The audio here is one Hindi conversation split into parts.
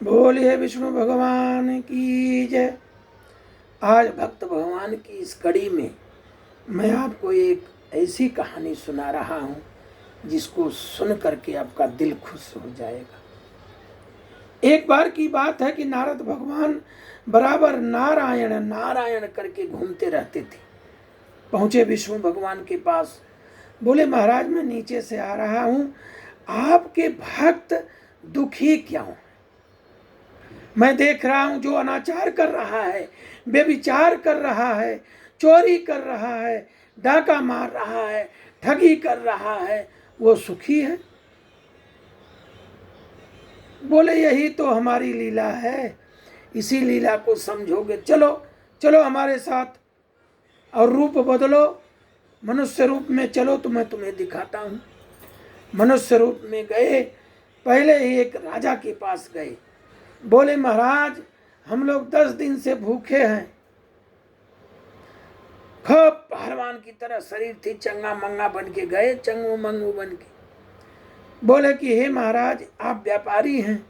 बोलिए विष्णु भगवान की जय। आज भक्त भगवान की इस कड़ी में मैं आपको एक ऐसी कहानी सुना रहा हूँ जिसको सुन करके आपका दिल खुश हो जाएगा। एक बार की बात है कि नारद भगवान बराबर नारायण नारायण करके घूमते रहते थे। पहुँचे विष्णु भगवान के पास, बोले महाराज मैं नीचे से आ रहा हूँ, आपके भक्त दुखी क्यों? मैं देख रहा हूँ जो अनाचार कर रहा है, व्यभिचार कर रहा है, चोरी कर रहा है, डाका मार रहा है, ठगी कर रहा है, वो सुखी है। बोले यही तो हमारी लीला है, इसी लीला को समझोगे, चलो चलो हमारे साथ और रूप बदलो, मनुष्य रूप में चलो तो मैं तुम्हें दिखाता हूँ। मनुष्य रूप में गए, पहले ही एक राजा के पास गए। बोले महाराज हम लोग 10 दिन से भूखे हैं। खूब पहलवान की तरह शरीर थी, चंगा मंगा बन के गए, चंगू मंगू बन के। बोले कि हे महाराज आप व्यापारी हैं,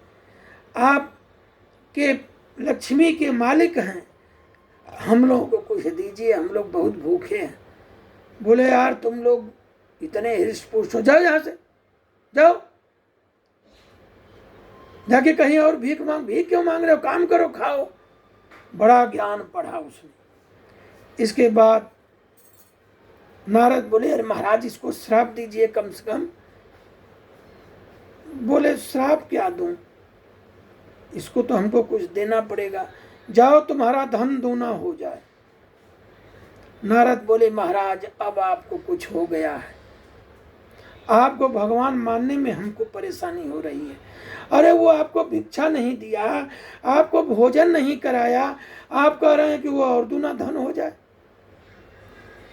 आप के लक्ष्मी के मालिक हैं, हम लोगों को कुछ दीजिए, हम लोग बहुत भूखे हैं। बोले यार तुम लोग इतने हृष्ट पुष्ट हो, जाओ यहाँ से, जाओ जाके कहीं और भीख क्यों मांग रहे हो, काम करो खाओ। बड़ा ज्ञान पढ़ा उसने। इसके बाद नारद बोले अरे महाराज इसको श्राप दीजिए कम से कम। बोले श्राप क्या दूं, इसको तो हमको कुछ देना पड़ेगा, जाओ तुम्हारा धन दूना हो जाए। नारद बोले महाराज अब आपको कुछ हो गया है, आपको भगवान मानने में हमको परेशानी हो रही है। अरे वो आपको भिक्षा नहीं दिया, आपको भोजन नहीं कराया, आप कह रहे हैं कि वो और दूना धन हो जाए।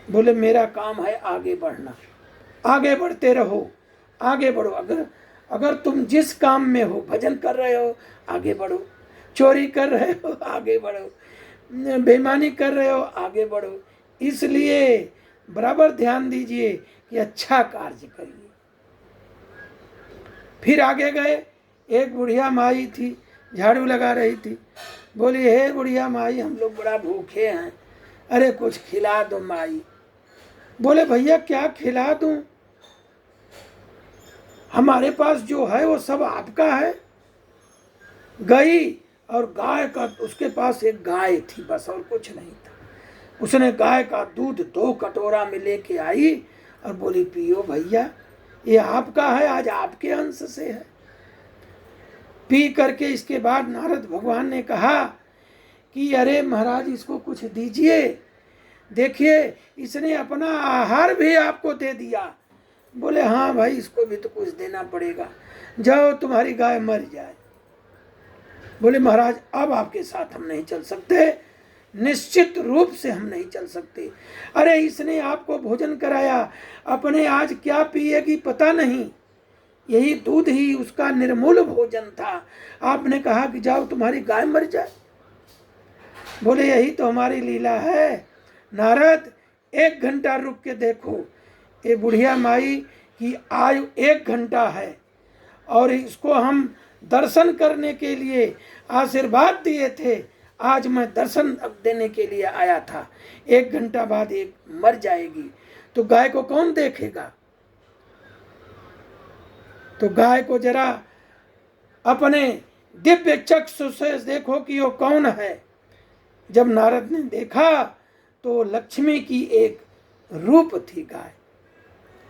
बोले मेरा काम है आगे बढ़ना, आगे बढ़ते रहो, आगे बढ़ो। अगर तुम जिस काम में हो, भजन कर रहे हो आगे बढ़ो, चोरी कर रहे हो आगे बढ़ो, बेईमानी कर रहे हो आगे बढ़ो। इसलिए बराबर ध्यान दीजिए कि अच्छा कार्य करिए। फिर आगे गए, एक बुढ़िया माई थी, झाड़ू लगा रही थी। बोली हे बुढ़िया माई हम लोग बड़ा भूखे हैं, अरे कुछ खिला दो माई। बोले भैया क्या खिला दूं, हमारे पास जो है वो सब आपका है। गई और गाय का, उसके पास एक गाय थी बस, और कुछ नहीं था। उसने गाय का दूध 2 कटोरा में लेके आई और बोली पियो भैया, ये आपका है, आज आपके अंश से है। पी करके इसके बाद नारद भगवान ने कहा कि अरे महाराज इसको कुछ दीजिए, देखिए इसने अपना आहार भी आपको दे दिया। बोले हाँ भाई इसको भी तो कुछ देना पड़ेगा, जाओ तुम्हारी गाय मर जाए। बोले महाराज अब आपके साथ हम नहीं चल सकते, निश्चित रूप से हम नहीं चल सकते। अरे इसने आपको भोजन कराया, अपने आज क्या पिएगी पता नहीं, यही दूध ही उसका निर्मूल भोजन था, आपने कहा कि जाओ तुम्हारी गाय मर जाए। बोले यही तो हमारी लीला है नारद, 1 घंटा रुक के देखो, ये बुढ़िया माई की आयु 1 घंटा है और इसको हम दर्शन करने के लिए आशीर्वाद दिए थे, आज मैं दर्शन देने के लिए आया था, 1 घंटा बाद एक मर जाएगी तो गाय को कौन देखेगा। तो गाय को जरा अपने दिव्य चक्षु से देखो कि वो कौन है। जब नारद ने देखा तो लक्ष्मी की एक रूप थी गाय।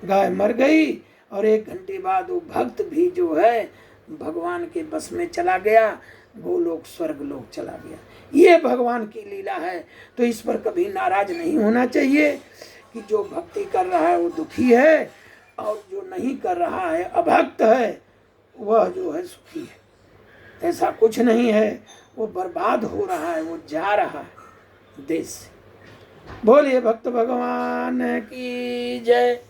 गाय मर गई और 1 घंटे बाद वो भक्त भी जो है भगवान के बस में चला गया, गोलोक स्वर्ग लोक चला गया। ये भगवान की लीला है, तो इस पर कभी नाराज नहीं होना चाहिए कि जो भक्ति कर रहा है वो दुखी है और जो नहीं कर रहा है अभक्त है वह जो है सुखी है। ऐसा कुछ नहीं है, वो बर्बाद हो रहा है, वो जा रहा है देश से। बोलिए भक्त भगवान की जय।